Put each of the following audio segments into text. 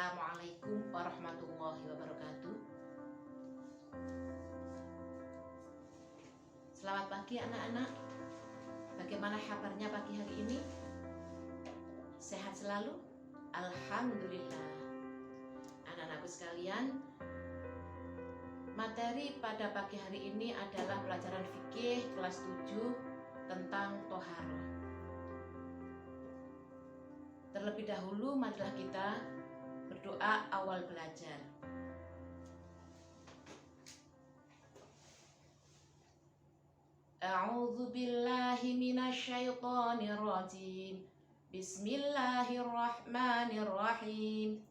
Assalamualaikum warahmatullahi wabarakatuh. Selamat pagi anak-anak. Bagaimana kabarnya pagi hari ini? Sehat selalu? Alhamdulillah. Anak-anakku sekalian, materi pada pagi hari ini adalah pelajaran fikih kelas 7 tentang toharoh. Terlebih dahulu marilah kita berdoa awal belajar. A'udzu billahi minasyaitonir rajim. Bismillahirrahmanirrahim.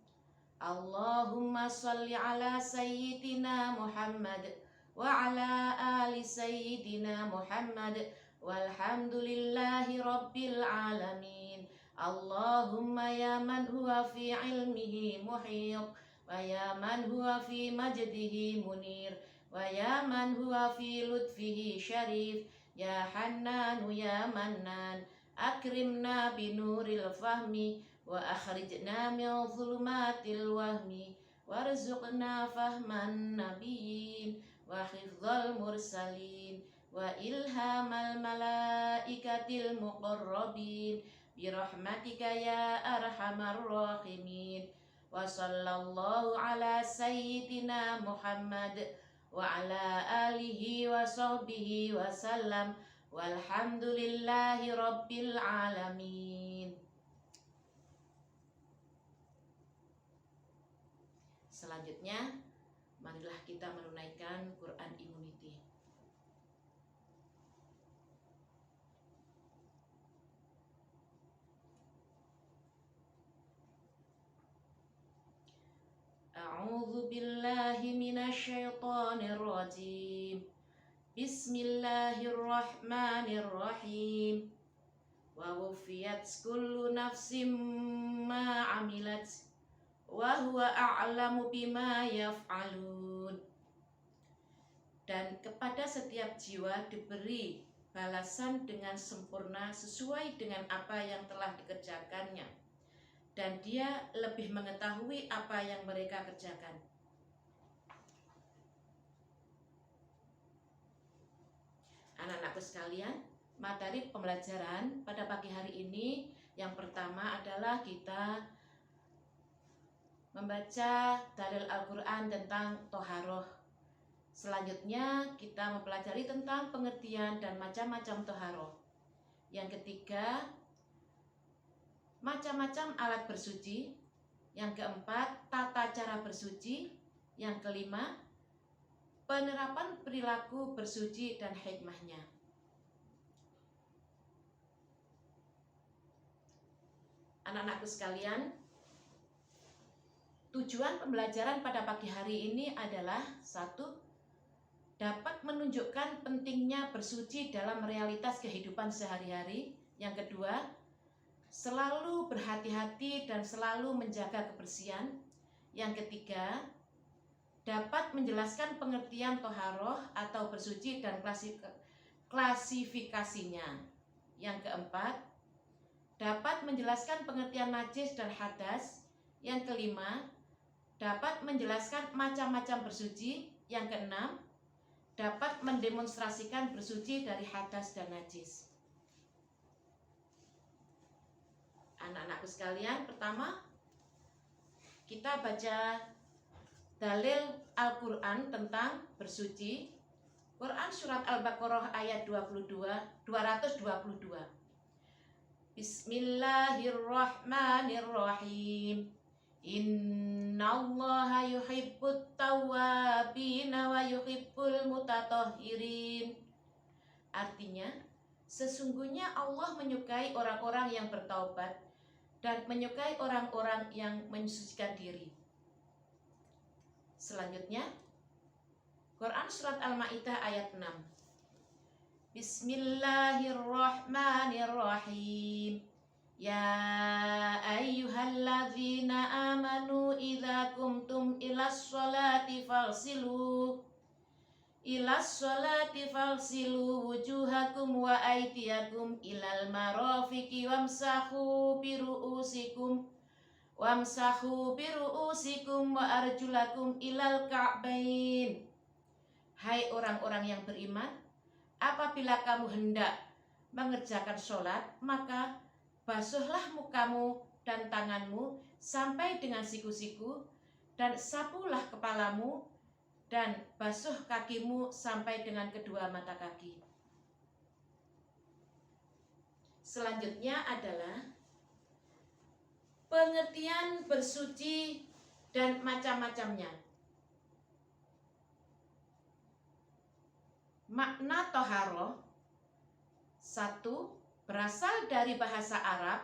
Allahumma shalli ala sayyidina Muhammad wa ala ali sayyidina Muhammad walhamdulillahi rabbil alamin. Allahumma ya man huwa fi ilmihi muhit wa ya man huwa fi majdihi munir wa ya man huwa fi lutfihi syarif ya hannanu ya mannan akrimna binuril fahmi wa akhrijna min zulumatil wahmi warzuqna fahman nabiyyin wa hifdzal mursalin wa ilhamal malaikatil muqarrabin birahmatika ya arhamar rahimin. Wa sallallahu ala sayyidina Muhammad wa ala alihi wa sahbihi wa sallam walhamdulillahi rabbil alamin. Selanjutnya, marilah kita menunaikan Quran Immunity. A'udzu billahi minasyaitonir rajim. Bismillahirrahmanirrahim. Wa wufiyat kullu nafsim ma 'amilat wa huwa a'lamu bima yaf'alun. Dan kepada setiap jiwa diberi balasan dengan sempurna sesuai dengan apa yang telah dikerjakannya, dan dia lebih mengetahui apa yang mereka kerjakan. Anak-anakku sekalian, materi pembelajaran pada pagi hari ini yang pertama adalah kita membaca dalil Al-Quran tentang toharoh. Selanjutnya kita mempelajari tentang pengertian dan macam-macam toharoh. Yang ketiga, macam-macam alat bersuci. Yang keempat, tata cara bersuci. Yang kelima, penerapan perilaku bersuci dan hikmahnya. Anak-anakku sekalian, tujuan pembelajaran pada pagi hari ini adalah satu, dapat menunjukkan pentingnya bersuci dalam realitas kehidupan sehari-hari. Yang kedua, selalu berhati-hati dan selalu menjaga kebersihan. Yang ketiga, dapat menjelaskan pengertian toharoh atau bersuci dan klasifikasinya. Yang keempat, dapat menjelaskan pengertian najis dan hadas. Yang kelima, dapat menjelaskan macam-macam bersuci. Yang keenam, dapat mendemonstrasikan bersuci dari hadas dan najis. Anak-anakku sekalian, pertama kita baca dalil Al-Quran tentang bersuci. Quran surat Al-Baqarah ayat 222. Bismillahirrahmanirrahim. Innallaha yuhibbut tawwabina wa yuhibbul mutatahhirin. Artinya, sesungguhnya Allah menyukai orang-orang yang bertaubat dan menyukai orang-orang yang mensucikan diri. Selanjutnya, Quran surat Al-Maidah ayat 6. Bismillahirrahmanirrahim. Ya ayyuhalladzina amanu idza qumtum ilas sholati falsilu wujuhakum wa aydiyakum ilal marafiqi wamsahu biru'usikum Wamsahu biru'usikum wa arjulakum ilal ka'bain. Hai orang-orang yang beriman, apabila kamu hendak mengerjakan sholat, maka basuhlah mukamu dan tanganmu sampai dengan siku-siku, dan sapulah kepalamu, dan basuh kakimu sampai dengan kedua mata kaki. Selanjutnya adalah pengertian bersuci dan macam-macamnya. Makna toharoh, satu, berasal dari bahasa Arab,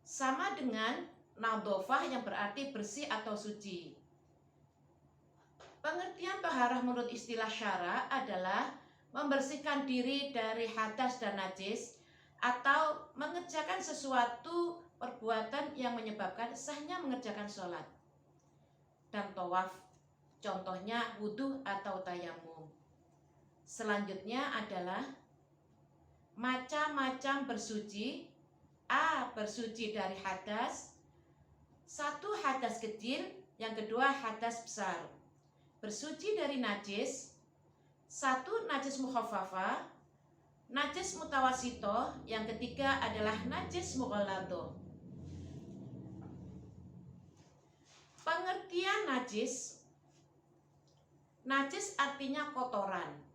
sama dengan nadhofah yang berarti bersih atau suci. Pengertian toharoh menurut istilah syara adalah membersihkan diri dari hadas dan najis, atau mengerjakan sesuatu perbuatan yang menyebabkan sahnya mengerjakan sholat dan tawaf, contohnya wudhu atau tayamum. Selanjutnya adalah macam-macam bersuci. A. Bersuci dari hadas. Satu, hadas kecil. Yang kedua, hadas besar. Bersuci dari najis. Satu, najis mukhafafah, najis mutawasito. Yang ketiga adalah najis mughalladho. Pengertian najis. Najis artinya kotoran.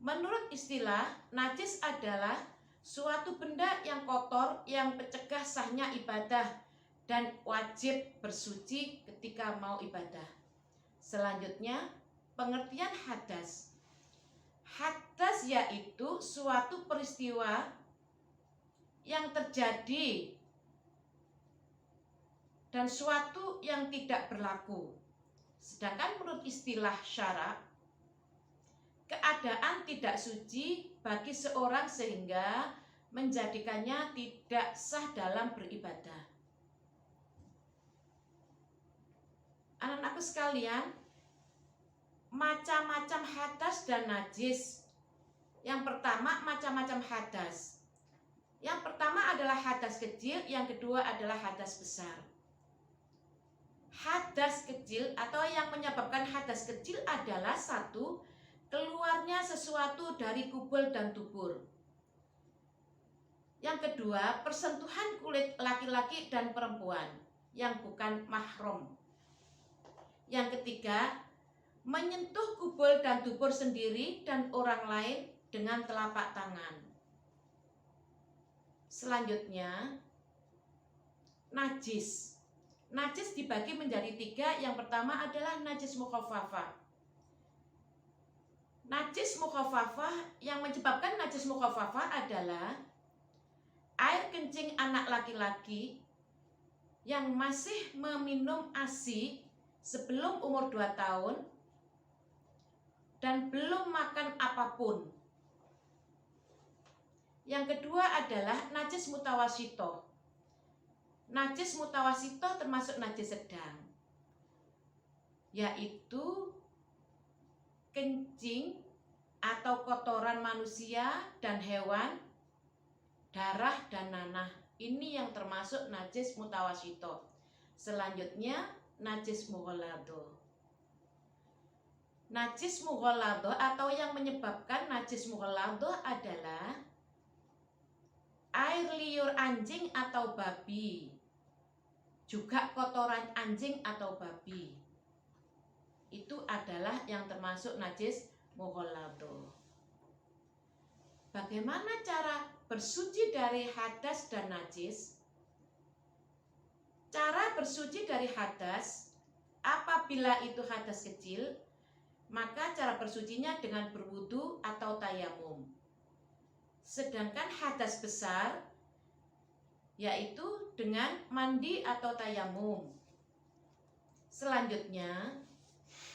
Menurut istilah, najis adalah suatu benda yang kotor yang mencegah sahnya ibadah dan wajib bersuci ketika mau ibadah. Selanjutnya, pengertian hadas. Hadas yaitu suatu peristiwa yang terjadi dan suatu yang tidak berlaku. Sedangkan menurut istilah syara, keadaan tidak suci bagi seorang sehingga menjadikannya tidak sah dalam beribadah. Anak-anakku sekalian, macam-macam hadas dan najis. Yang pertama, macam-macam hadas. Yang pertama adalah hadas kecil, yang kedua adalah hadas besar. Hadas kecil atau yang menyebabkan hadas kecil adalah satu, keluarnya sesuatu dari kubul dan dubur. Yang kedua, persentuhan kulit laki-laki dan perempuan yang bukan mahram. Yang ketiga, menyentuh kubul dan dubur sendiri dan orang lain dengan telapak tangan. Selanjutnya, najis. Najis dibagi menjadi tiga. Yang pertama adalah najis mukhafafah. Najis mukhafafah, yang menyebabkan najis mukhafafah adalah air kencing anak laki-laki yang masih meminum ASI sebelum umur 2 tahun dan belum makan apapun. Yang kedua adalah najis mutawasito. Najis mutawasito termasuk najis sedang, yaitu kencing atau kotoran manusia dan hewan, darah dan nanah. Ini yang termasuk najis mutawasito. Selanjutnya, najis mughalladho. Najis mughalladho atau yang menyebabkan najis mughalladho adalah air liur anjing atau babi, juga kotoran anjing atau babi. Itu adalah yang termasuk najis mughalladho. Bagaimana cara bersuci dari hadas dan najis? Cara bersuci dari hadas, apabila itu hadas kecil, maka cara bersucinya dengan berwudu atau tayamum. Sedangkan hadas besar, yaitu dengan mandi atau tayamum. Selanjutnya,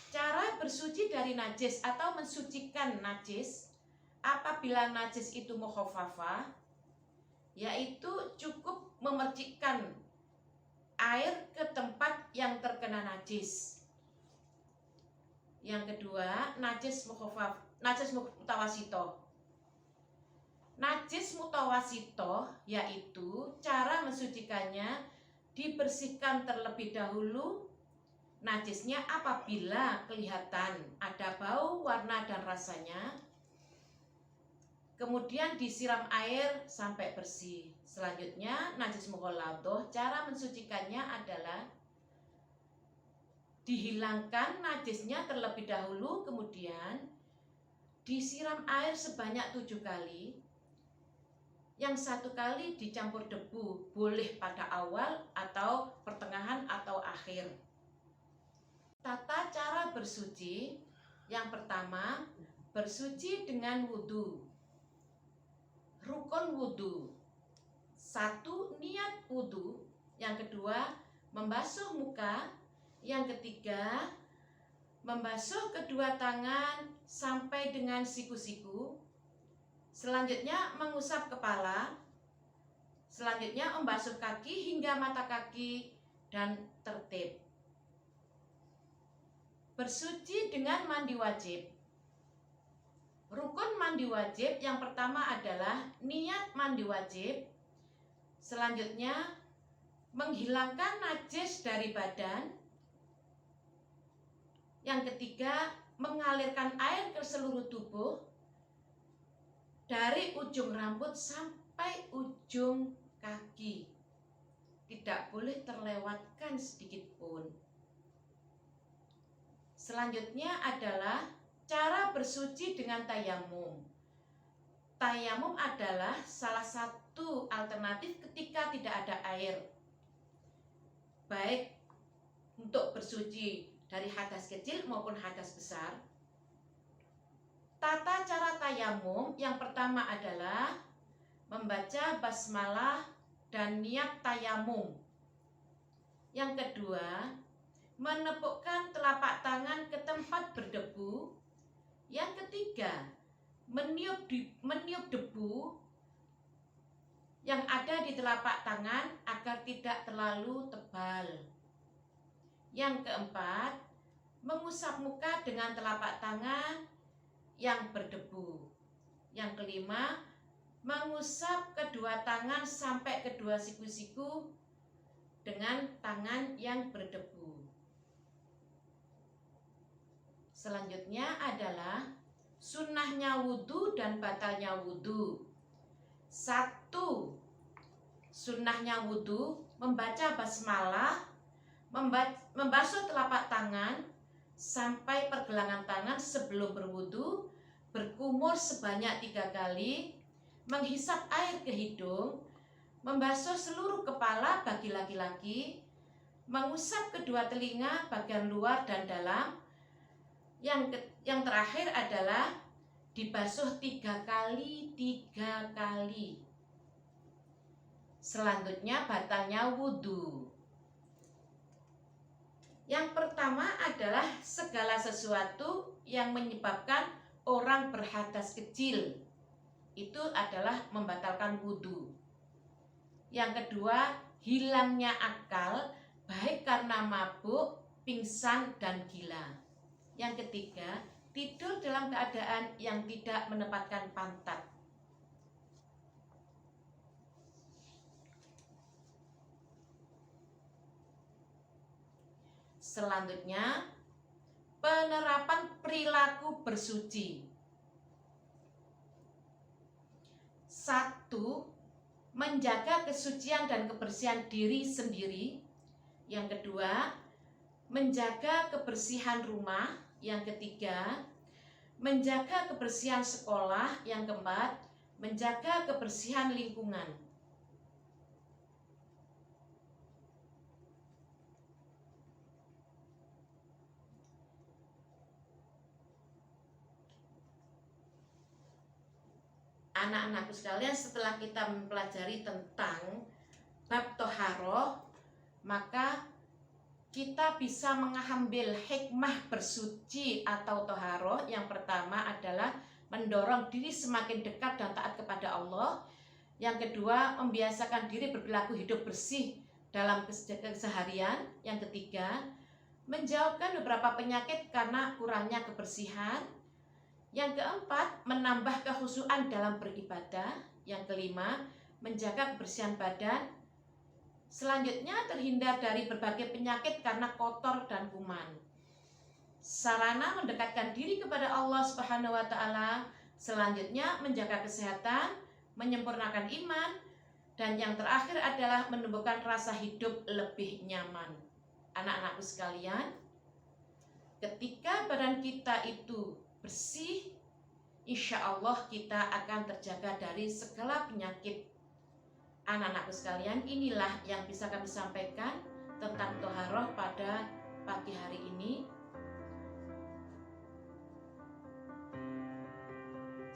cara bersuci dari najis atau mensucikan najis apabila najis itu mukhafafah, yaitu cukup memercikkan air ke tempat yang terkena najis. Yang kedua, najis mutawasito. Najis mutawasito yaitu cara mensucikannya dibersihkan terlebih dahulu najisnya apabila kelihatan ada bau, warna, dan rasanya. Kemudian disiram air sampai bersih. Selanjutnya najis mughalladah, cara mensucikannya adalah dihilangkan najisnya terlebih dahulu, kemudian disiram air sebanyak 7 kali. Yang 1 kali dicampur debu, boleh pada awal atau pertengahan atau akhir. Tata cara bersuci. Yang pertama, bersuci dengan wudhu. Rukun wudhu. 1, niat wudhu. Yang kedua, membasuh muka. Yang ketiga, membasuh kedua tangan sampai dengan siku-siku. Selanjutnya mengusap kepala. Selanjutnya membasuh kaki hingga mata kaki dan tertib. Bersuci dengan mandi wajib. Rukun mandi wajib yang pertama adalah niat mandi wajib. Selanjutnya menghilangkan najis dari badan. Yang ketiga, mengalirkan air ke seluruh tubuh dari ujung rambut sampai ujung kaki. Tidak boleh terlewatkan sedikit pun. Selanjutnya adalah cara bersuci dengan tayamum. Tayamum adalah salah satu alternatif ketika tidak ada air, baik untuk bersuci dari hadas kecil maupun hadas besar. Tata cara tayamum yang pertama adalah membaca basmalah dan niat tayamum. Yang kedua, menepukkan telapak tangan ke tempat berdebu. Yang ketiga, meniup debu yang ada di telapak tangan agar tidak terlalu tebal. Yang keempat, mengusap muka dengan telapak tangan yang berdebu. Yang kelima, mengusap kedua tangan sampai kedua siku-siku dengan tangan yang berdebu. Selanjutnya adalah sunnahnya wudhu dan batalnya wudhu. 1. Sunnahnya wudhu, membaca basmalah, membasuh telapak tangan sampai pergelangan tangan sebelum berwudu, berkumur sebanyak 3 kali, menghisap air ke hidung, membasuh seluruh kepala bagi laki-laki, mengusap kedua telinga bagian luar dan dalam. Yang terakhir adalah dibasuh 3 kali. Selanjutnya batalnya wudhu. Yang pertama adalah segala sesuatu yang menyebabkan orang berhadas kecil. Itu adalah membatalkan wudhu. Yang kedua, hilangnya akal, baik karena mabuk, pingsan, dan gila. Yang ketiga, tidur dalam keadaan yang tidak menempatkan pantat. Selanjutnya, penerapan perilaku bersuci. 1. Menjaga kesucian dan kebersihan diri sendiri. Yang kedua, menjaga kebersihan rumah. Yang ketiga, menjaga kebersihan sekolah. Yang keempat, menjaga kebersihan lingkungan. Anak-anakku sekalian, setelah kita mempelajari tentang bab toharoh, maka kita bisa mengambil hikmah bersuci atau toharoh. Yang pertama adalah mendorong diri semakin dekat dan taat kepada Allah. Yang kedua, membiasakan diri berperilaku hidup bersih dalam keseharian. Yang ketiga, menjauhkan beberapa penyakit karena kurangnya kebersihan. Yang keempat, menambah kekhusyuan dalam beribadah. Yang kelima, menjaga kebersihan badan. Selanjutnya, terhindar dari berbagai penyakit karena kotor dan kuman. Sarana mendekatkan diri kepada Allah Subhanahu wa taala. Selanjutnya, menjaga kesehatan, menyempurnakan iman, dan yang terakhir adalah menumbuhkan rasa hidup lebih nyaman. Anak-anakku sekalian, ketika badan kita itu bersih, insya Allah kita akan terjaga dari segala penyakit. Anak-anakku sekalian, inilah yang bisa kami sampaikan tentang toharoh pada pagi hari ini.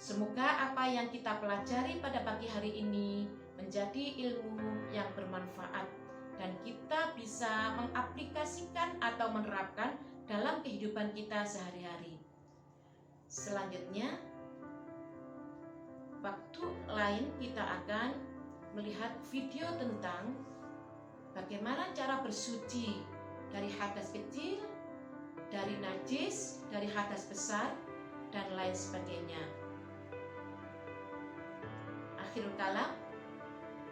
Semoga apa yang kita pelajari pada pagi hari ini menjadi ilmu yang bermanfaat dan kita bisa mengaplikasikan atau menerapkan dalam kehidupan kita sehari-hari. Selanjutnya, waktu lain kita akan melihat video tentang bagaimana cara bersuci dari hadas kecil, dari najis, dari hadas besar, dan lain sebagainya. Akhirul kalam,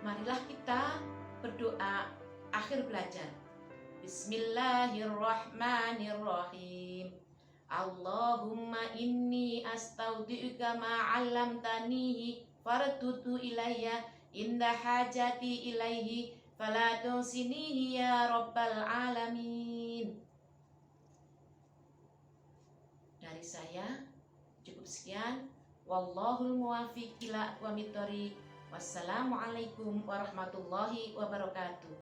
marilah kita berdoa akhir belajar. Bismillahirrahmanirrahim. Allahumma inni astaudi'uka ma 'allamtanihi fardudu ilayya inda hajati ilaihi fala tunsinihi ya rabbal alamin. Dari saya cukup sekian. Wallahul muwaffiq ila aqwamit thoriq. Wassalamualaikum warahmatullahi wabarakatuh.